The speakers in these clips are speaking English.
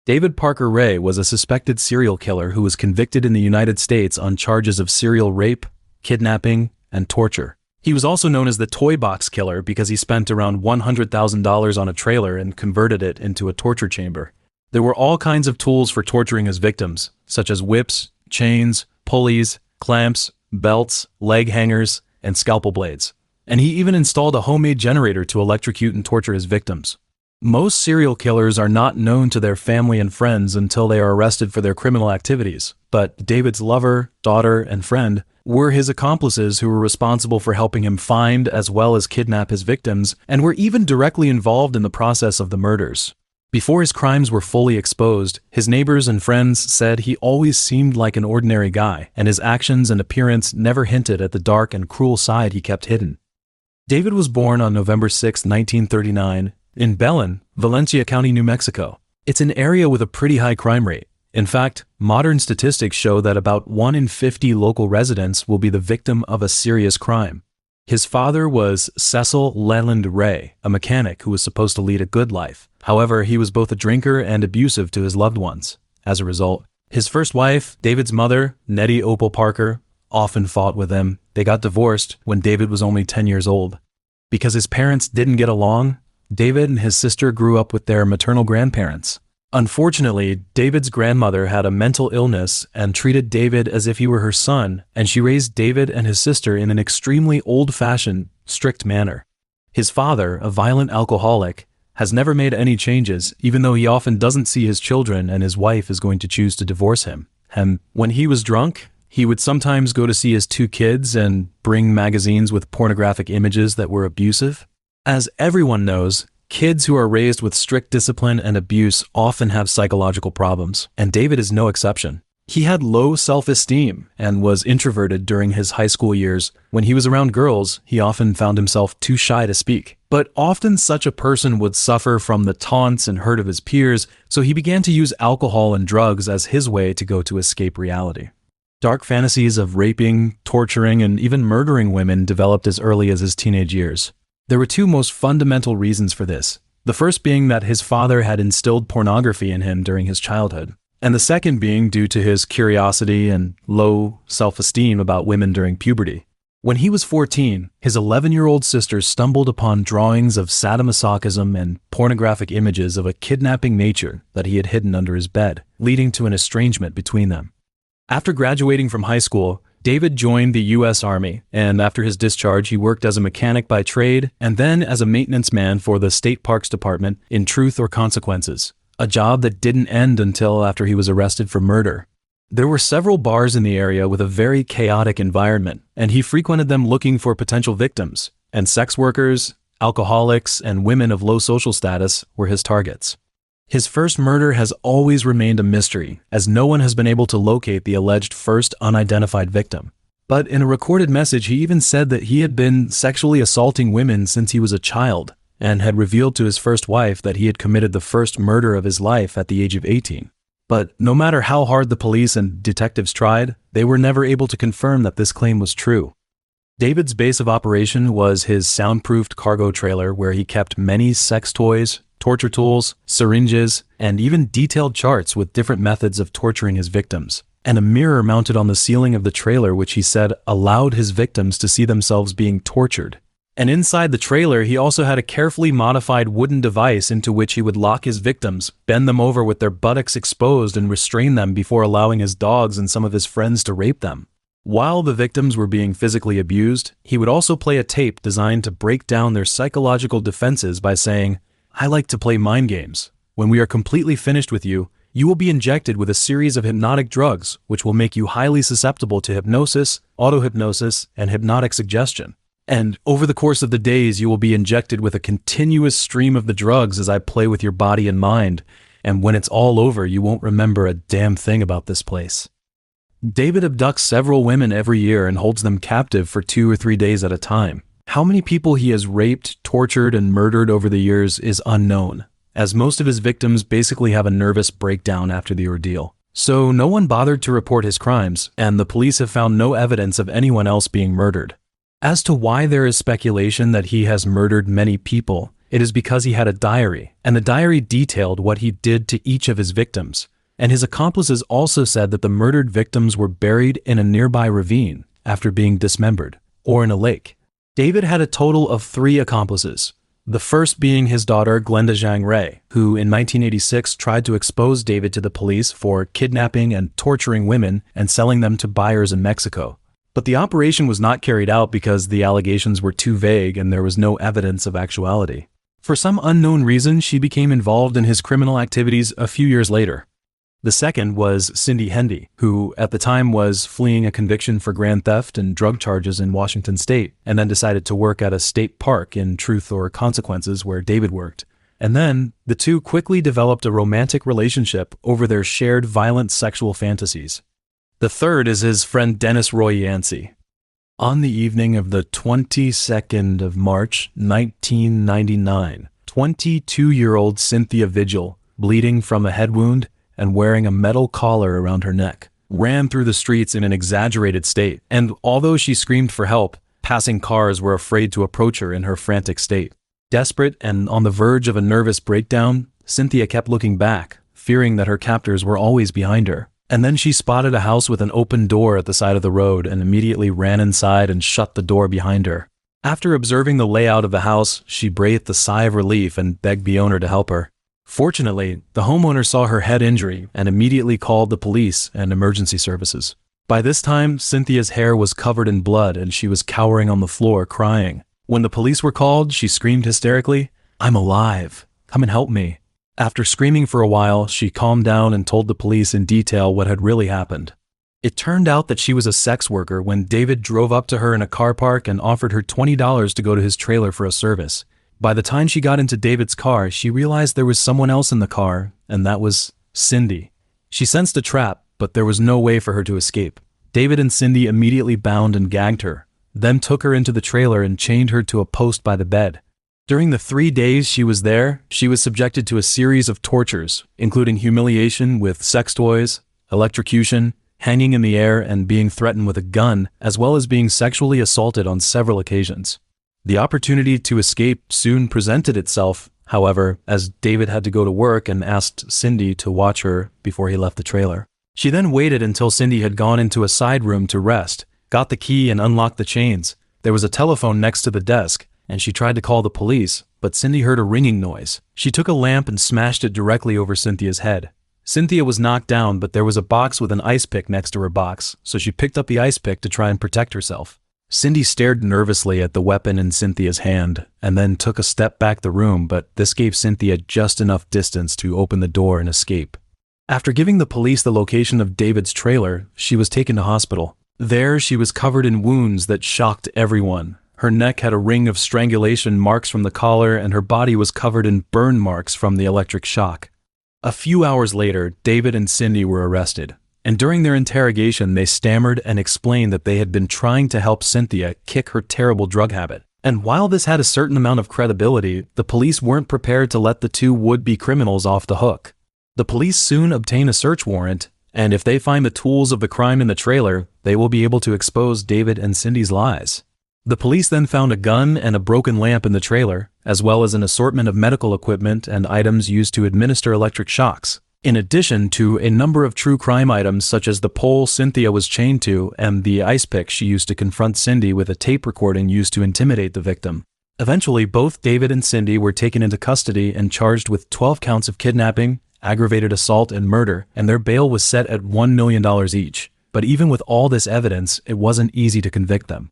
David Parker Ray was a suspected serial killer who was convicted in the United States on charges of serial rape, kidnapping, and torture. He was also known as the Toy Box Killer because he spent around $100,000 on a trailer and converted it into a torture chamber. There were all kinds of tools for torturing his victims, such as whips, chains, pulleys, clamps, belts, leg hangers, and scalpel blades. And he even installed a homemade generator to electrocute and torture his victims. Most serial killers are not known to their family and friends until they are arrested for their criminal activities, but David's lover, daughter, and friend were his accomplices who were responsible for helping him find as well as kidnap his victims, and were even directly involved in the process of the murders. Before his crimes were fully exposed, his neighbors and friends said he always seemed like an ordinary guy, and his actions and appearance never hinted at the dark and cruel side he kept hidden. David was born on November 6, 1939, in Belen, Valencia County, New Mexico. It's an area with a pretty high crime rate. In fact, modern statistics show that about 1 in 50 local residents will be the victim of a serious crime. His father was Cecil Leland Ray, a mechanic who was supposed to lead a good life. However, he was both a drinker and abusive to his loved ones. As a result, his first wife, David's mother, Nettie Opal Parker, often fought with him. They got divorced when David was only 10 years old. Because his parents didn't get along, David and his sister grew up with their maternal grandparents. Unfortunately, David's grandmother had a mental illness and treated David as if he were her son, and she raised David and his sister in an extremely old-fashioned, strict manner. His father, a violent alcoholic, has never made any changes, even though he often doesn't see his children and his wife is going to choose to divorce him. And when he was drunk, he would sometimes go to see his 2 kids and bring magazines with pornographic images that were abusive. As everyone knows, kids who are raised with strict discipline and abuse often have psychological problems, and David is no exception. He had low self-esteem and was introverted during his high school years. When he was around girls, he often found himself too shy to speak. But often such a person would suffer from the taunts and hurt of his peers, so he began to use alcohol and drugs as his way to go to escape reality. Dark fantasies of raping, torturing, and even murdering women developed as early as his teenage years. There were 2 most fundamental reasons for this. The first being that his father had instilled pornography in him during his childhood, and the second being due to his curiosity and low self-esteem about women during puberty. When he was 14, his 11-year-old sister stumbled upon drawings of sadomasochism and pornographic images of a kidnapping nature that he had hidden under his bed, leading to an estrangement between them. After graduating from high school, David joined the U.S. Army, and after his discharge, he worked as a mechanic by trade and then as a maintenance man for the State Parks Department in Truth or Consequences, a job that didn't end until after he was arrested for murder. There were several bars in the area with a very chaotic environment, and he frequented them looking for potential victims, and sex workers, alcoholics, and women of low social status were his targets. His first murder has always remained a mystery, as no one has been able to locate the alleged first unidentified victim. But in a recorded message, he even said that he had been sexually assaulting women since he was a child, and had revealed to his first wife that he had committed the first murder of his life at the age of 18. But no matter how hard the police and detectives tried, they were never able to confirm that this claim was true. David's base of operation was his soundproofed cargo trailer where he kept many sex toys, torture tools, syringes, and even detailed charts with different methods of torturing his victims, and a mirror mounted on the ceiling of the trailer which he said allowed his victims to see themselves being tortured. And inside the trailer, he also had a carefully modified wooden device into which he would lock his victims, bend them over with their buttocks exposed, and restrain them before allowing his dogs and some of his friends to rape them. While the victims were being physically abused, he would also play a tape designed to break down their psychological defenses by saying, "I like to play mind games. When we are completely finished with you, you will be injected with a series of hypnotic drugs, which will make you highly susceptible to hypnosis, auto-hypnosis, and hypnotic suggestion. And over the course of the days, you will be injected with a continuous stream of the drugs as I play with your body and mind, and when it's all over, you won't remember a damn thing about this place." David abducts several women every year and holds them captive for 2 or 3 days at a time. How many people he has raped, tortured, and murdered over the years is unknown, as most of his victims basically have a nervous breakdown after the ordeal. So no one bothered to report his crimes, and the police have found no evidence of anyone else being murdered. As to why there is speculation that he has murdered many people, it is because he had a diary, and the diary detailed what he did to each of his victims. And his accomplices also said that the murdered victims were buried in a nearby ravine after being dismembered, or in a lake. David had a total of 3 accomplices, the first being his daughter Glenda Zhang Ray, who in 1986 tried to expose David to the police for kidnapping and torturing women and selling them to buyers in Mexico. But the operation was not carried out because the allegations were too vague and there was no evidence of actuality. For some unknown reason, she became involved in his criminal activities a few years later. The second was Cindy Hendy, who at the time was fleeing a conviction for grand theft and drug charges in Washington state, and then decided to work at a state park in Truth or Consequences where David worked. And then, the two quickly developed a romantic relationship over their shared violent sexual fantasies. The third is his friend Dennis Roy Yancey. On the evening of the 22nd of March, 1999, 22-year-old Cynthia Vigil, bleeding from a head wound and wearing a metal collar around her neck, ran through the streets in an exaggerated state, and although she screamed for help, passing cars were afraid to approach her in her frantic state. Desperate and on the verge of a nervous breakdown, Cynthia kept looking back, fearing that her captors were always behind her. And then she spotted a house with an open door at the side of the road and immediately ran inside and shut the door behind her. After observing the layout of the house, she breathed a sigh of relief and begged the owner to help her. Fortunately, the homeowner saw her head injury and immediately called the police and emergency services. By this time, Cynthia's hair was covered in blood and she was cowering on the floor crying. When the police were called, she screamed hysterically, "I'm alive. Come and help me." After screaming for a while, she calmed down and told the police in detail what had really happened. It turned out that she was a sex worker when David drove up to her in a car park and offered her $20 to go to his trailer for a service. By the time she got into David's car, she realized there was someone else in the car, and that was Cindy. She sensed a trap, but there was no way for her to escape. David and Cindy immediately bound and gagged her, then took her into the trailer and chained her to a post by the bed. During the 3 days she was there, she was subjected to a series of tortures, including humiliation with sex toys, electrocution, hanging in the air, and being threatened with a gun, as well as being sexually assaulted on several occasions. The opportunity to escape soon presented itself, however, as David had to go to work and asked Cindy to watch her before he left the trailer. She then waited until Cindy had gone into a side room to rest, got the key and unlocked the chains. There was a telephone next to the desk, and she tried to call the police, but Cindy heard a ringing noise. She took a lamp and smashed it directly over Cynthia's head. Cynthia was knocked down, but there was a box with an ice pick next to her box, so she picked up the ice pick to try and protect herself. Cindy stared nervously at the weapon in Cynthia's hand, and then took a step back the room, but this gave Cynthia just enough distance to open the door and escape. After giving the police the location of David's trailer, she was taken to hospital. There, she was covered in wounds that shocked everyone. Her neck had a ring of strangulation marks from the collar, and her body was covered in burn marks from the electric shock. A few hours later, David and Cindy were arrested. And during their interrogation, they stammered and explained that they had been trying to help Cynthia kick her terrible drug habit. And while this had a certain amount of credibility, the police weren't prepared to let the two would-be criminals off the hook. The police soon obtain a search warrant, and if they find the tools of the crime in the trailer, they will be able to expose David and Cindy's lies. The police then found a gun and a broken lamp in the trailer, as well as an assortment of medical equipment and items used to administer electric shocks, in addition to a number of true crime items such as the pole Cynthia was chained to and the ice pick she used to confront Cindy with a tape recording used to intimidate the victim. Eventually, both David and Cindy were taken into custody and charged with 12 counts of kidnapping, aggravated assault, and murder, and their bail was set at $1 million each. But even with all this evidence, it wasn't easy to convict them.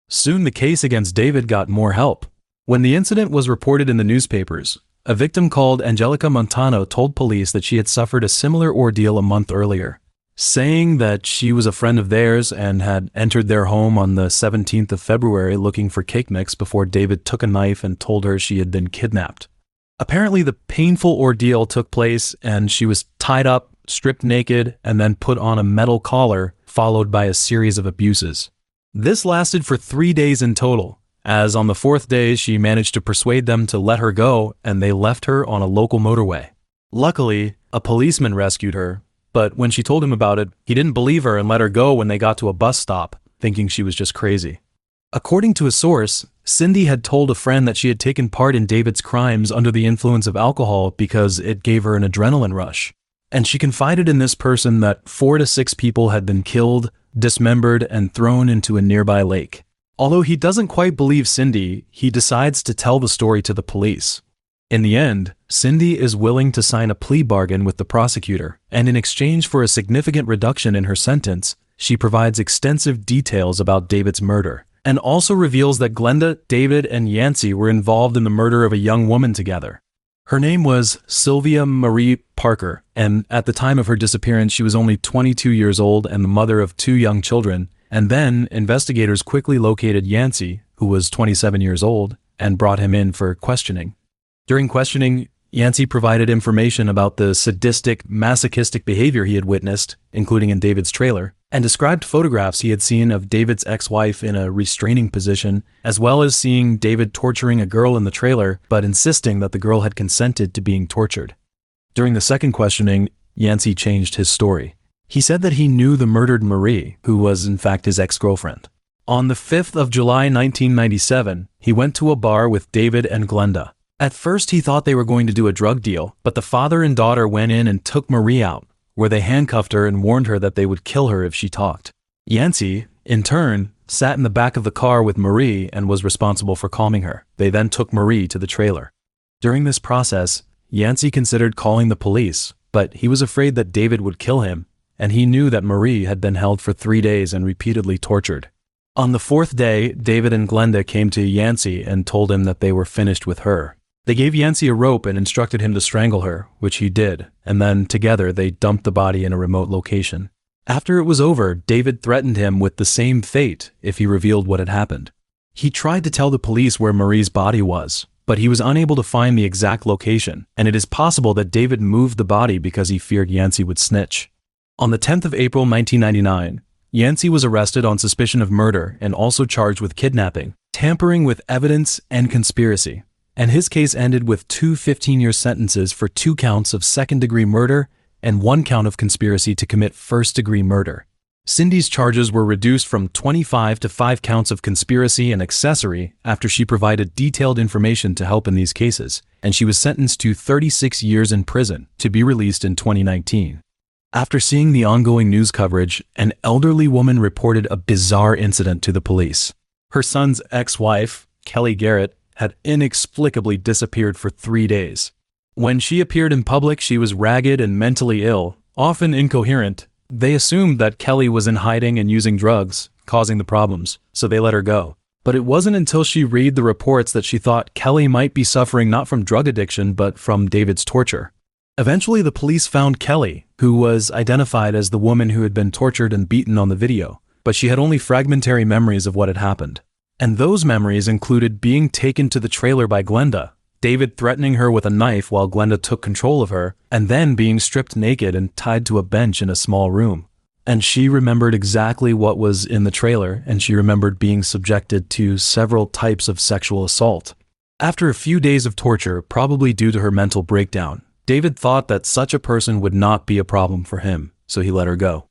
Soon the case against David got more help. When the incident was reported in the newspapers, a victim called Angelica Montano told police that she had suffered a similar ordeal a month earlier, saying that she was a friend of theirs and had entered their home on the 17th of February looking for cake mix before David took a knife and told her she had been kidnapped. Apparently, the painful ordeal took place and she was tied up, stripped naked, and then put on a metal collar, followed by a series of abuses. This lasted for 3 days in total, as on the 4th day she managed to persuade them to let her go and they left her on a local motorway. Luckily, a policeman rescued her, but when she told him about it, he didn't believe her and let her go when they got to a bus stop, thinking she was just crazy. According to a source, Cindy had told a friend that she had taken part in David's crimes under the influence of alcohol because it gave her an adrenaline rush. And she confided in this person that 4 to 6 people had been killed, dismembered, and thrown into a nearby lake. Although he doesn't quite believe Cindy, he decides to tell the story to the police. In the end, Cindy is willing to sign a plea bargain with the prosecutor, and in exchange for a significant reduction in her sentence, she provides extensive details about David's murder, and also reveals that Glenda, David, and Yancey were involved in the murder of a young woman together. Her name was Sylvia Marie Parker, and at the time of her disappearance, she was only 22 years old and the mother of 2 young children. And then, investigators quickly located Yancey, who was 27 years old, and brought him in for questioning. During questioning, Yancey provided information about the sadistic, masochistic behavior he had witnessed, including in David's trailer, and described photographs he had seen of David's ex-wife in a restraining position, as well as seeing David torturing a girl in the trailer, but insisting that the girl had consented to being tortured. During the second questioning, Yancey changed his story. He said that he knew the murdered Marie, who was in fact his ex-girlfriend. On the 5th of July 1997, he went to a bar with David and Glenda. At first he thought they were going to do a drug deal, but the father and daughter went in and took Marie out, where they handcuffed her and warned her that they would kill her if she talked. Yancey, in turn, sat in the back of the car with Marie and was responsible for calming her. They then took Marie to the trailer. During this process, Yancey considered calling the police, but he was afraid that David would kill him, and he knew that Marie had been held for 3 days and repeatedly tortured. On the 4th day, David and Glenda came to Yancey and told him that they were finished with her. They gave Yancey a rope and instructed him to strangle her, which he did, and then together they dumped the body in a remote location. After it was over, David threatened him with the same fate if he revealed what had happened. He tried to tell the police where Marie's body was, but he was unable to find the exact location, and it is possible that David moved the body because he feared Yancey would snitch. On the 10th of April 1999, Yancey was arrested on suspicion of murder and also charged with kidnapping, tampering with evidence, and conspiracy. And his case ended with 2 15-year sentences for 2 counts of second-degree murder and 1 count of conspiracy to commit first-degree murder. Cindy's charges were reduced from 25 to 5 counts of conspiracy and accessory after she provided detailed information to help in these cases, and she was sentenced to 36 years in prison to be released in 2019. After seeing the ongoing news coverage, an elderly woman reported a bizarre incident to the police. Her son's ex-wife, Kelly Garrett, had inexplicably disappeared for 3 days. When she appeared in public, she was ragged and mentally ill, often incoherent. They assumed that Kelly was in hiding and using drugs, causing the problems, so they let her go. But it wasn't until she read the reports that she thought Kelly might be suffering not from drug addiction, but from David's torture. Eventually, the police found Kelly, who was identified as the woman who had been tortured and beaten on the video, but she had only fragmentary memories of what had happened. And those memories included being taken to the trailer by Glenda, David threatening her with a knife while Glenda took control of her, and then being stripped naked and tied to a bench in a small room. And she remembered exactly what was in the trailer, and she remembered being subjected to several types of sexual assault. After a few days of torture, probably due to her mental breakdown, David thought that such a person would not be a problem for him, so he let her go.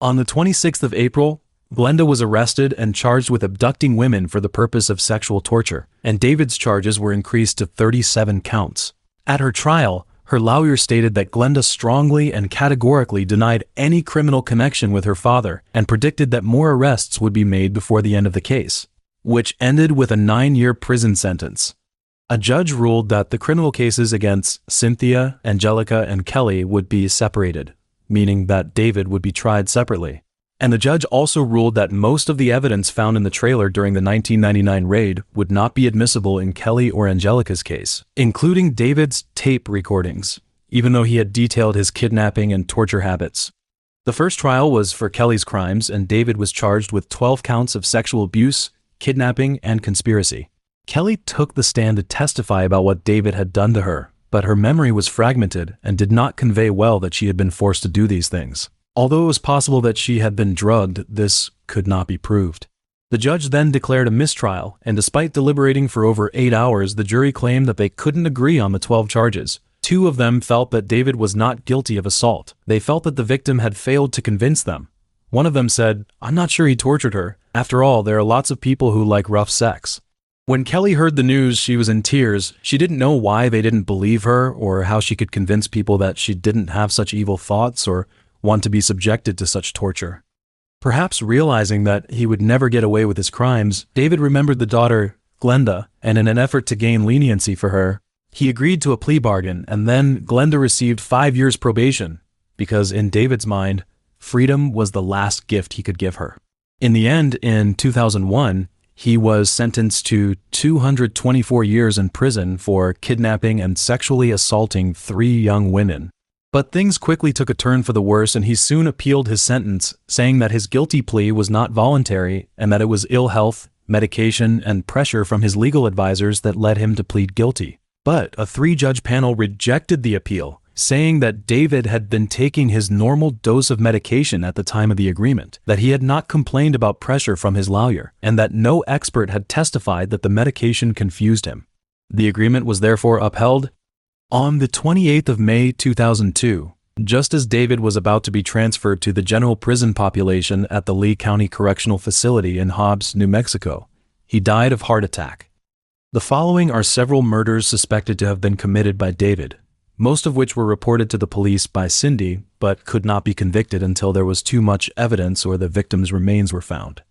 On the 26th of April, Glenda was arrested and charged with abducting women for the purpose of sexual torture, and David's charges were increased to 37 counts. At her trial, her lawyer stated that Glenda strongly and categorically denied any criminal connection with her father and predicted that more arrests would be made before the end of the case, which ended with a 9-year prison sentence. A judge ruled that the criminal cases against Cynthia, Angelica, and Kelly would be separated, meaning that David would be tried separately. And the judge also ruled that most of the evidence found in the trailer during the 1999 raid would not be admissible in Kelly or Angelica's case, including David's tape recordings, even though he had detailed his kidnapping and torture habits. The first trial was for Kelly's crimes, and David was charged with 12 counts of sexual abuse, kidnapping, and conspiracy. Kelly took the stand to testify about what David had done to her, but her memory was fragmented and did not convey well that she had been forced to do these things. Although it was possible that she had been drugged, this could not be proved. The judge then declared a mistrial, and despite deliberating for over 8 hours, the jury claimed that they couldn't agree on the 12 charges. 2 of them felt that David was not guilty of assault. They felt that the victim had failed to convince them, One of them said, "I'm not sure he tortured her. After all, there are lots of people who like rough sex." When Kelly heard the news, she was in tears. She didn't know why they didn't believe her or how she could convince people that she didn't have such evil thoughts or want to be subjected to such torture. Perhaps realizing that he would never get away with his crimes, David remembered the daughter, Glenda, and in an effort to gain leniency for her, he agreed to a plea bargain, and then Glenda received 5 years probation, because in David's mind, freedom was the last gift he could give her. In the end, in 2001, he was sentenced to 224 years in prison for kidnapping and sexually assaulting 3 young women. But things quickly took a turn for the worse, and he soon appealed his sentence, saying that his guilty plea was not voluntary and that it was ill health, medication, and pressure from his legal advisors that led him to plead guilty. But a 3-judge panel rejected the appeal, saying that David had been taking his normal dose of medication at the time of the agreement, that he had not complained about pressure from his lawyer, and that no expert had testified that the medication confused him. The agreement was therefore upheld. On the 28th of May 2002, just as David was about to be transferred to the general prison population at the Lee County Correctional Facility in Hobbs, New Mexico, he died of heart attack. The following are several murders suspected to have been committed by David, most of which were reported to the police by Cindy, but could not be convicted until there was too much evidence or the victim's remains were found.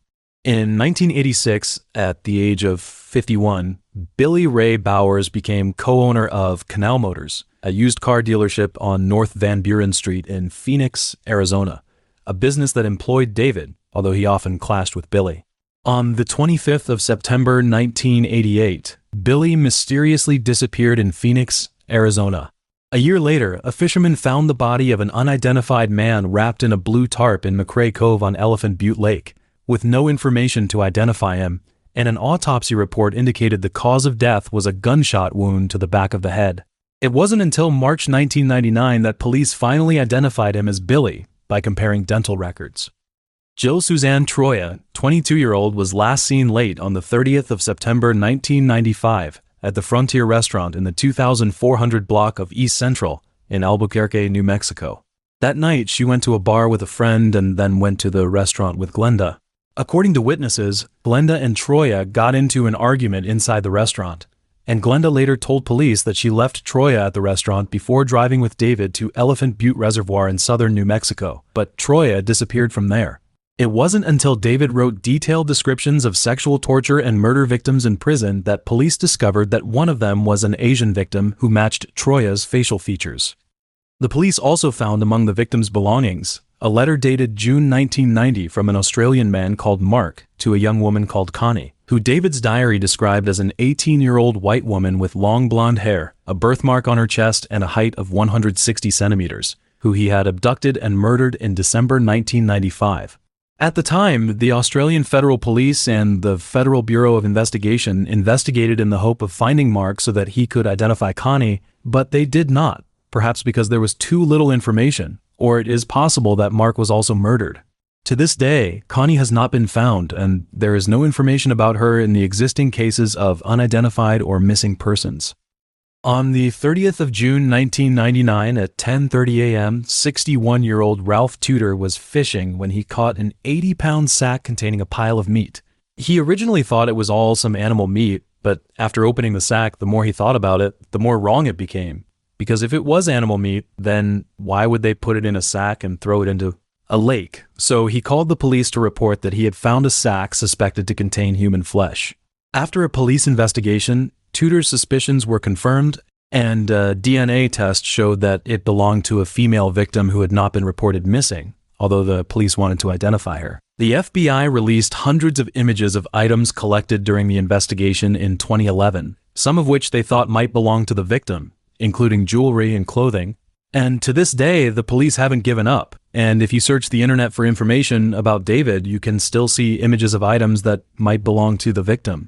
In 1986, at the age of 51, Billy Ray Bowers became co-owner of Canal Motors, a used car dealership on North Van Buren Street in Phoenix, Arizona, a business that employed David, although he often clashed with Billy. On the 25th of September 1988, Billy mysteriously disappeared in Phoenix, Arizona. A year later, a fisherman found the body of an unidentified man wrapped in a blue tarp in McRae Cove on Elephant Butte Lake, with no information to identify him, and an autopsy report indicated the cause of death was a gunshot wound to the back of the head. It wasn't until March 1999 that police finally identified him as Billy by comparing dental records. Jill Suzanne Troya, 22-year-old, was last seen late on the 30th of September 1995 at the Frontier Restaurant in the 2400 block of East Central in Albuquerque, New Mexico. That night, she went to a bar with a friend and then went to the restaurant with Glenda. According to witnesses, Glenda and Troya got into an argument inside the restaurant, and Glenda later told police that she left Troya at the restaurant before driving with David to Elephant Butte Reservoir in southern New Mexico, but Troya disappeared from there. It wasn't until David wrote detailed descriptions of sexual torture and murder victims in prison that police discovered that one of them was an Asian victim who matched Troya's facial features. The police also found among the victim's belongings a letter dated June 1990 from an Australian man called Mark to a young woman called Connie, who David's diary described as an 18-year-old white woman with long blonde hair, a birthmark on her chest, and a height of 160 centimeters, who he had abducted and murdered in December 1995. At the time, the Australian Federal Police and the Federal Bureau of Investigation investigated in the hope of finding Mark so that he could identify Connie, but they did not, perhaps because there was too little information, or it is possible that Mark was also murdered. To this day, Connie has not been found, and there is no information about her in the existing cases of unidentified or missing persons. On the 30th of June 1999 at 10:30 a.m., 61-year-old Ralph Tudor was fishing when he caught an 80-pound sack containing a pile of meat. He originally thought it was all some animal meat, but after opening the sack, the more he thought about it, the more wrong it became. Because if it was animal meat, then why would they put it in a sack and throw it into a lake? So he called the police to report that he had found a sack suspected to contain human flesh. After a police investigation, Tudor's suspicions were confirmed, and a DNA test showed that it belonged to a female victim who had not been reported missing, although the police wanted to identify her. The FBI released hundreds of images of items collected during the investigation in 2011, some of which they thought might belong to the victim, including jewelry and clothing. And to this day, the police haven't given up. And if you search the internet for information about David, you can still see images of items that might belong to the victim.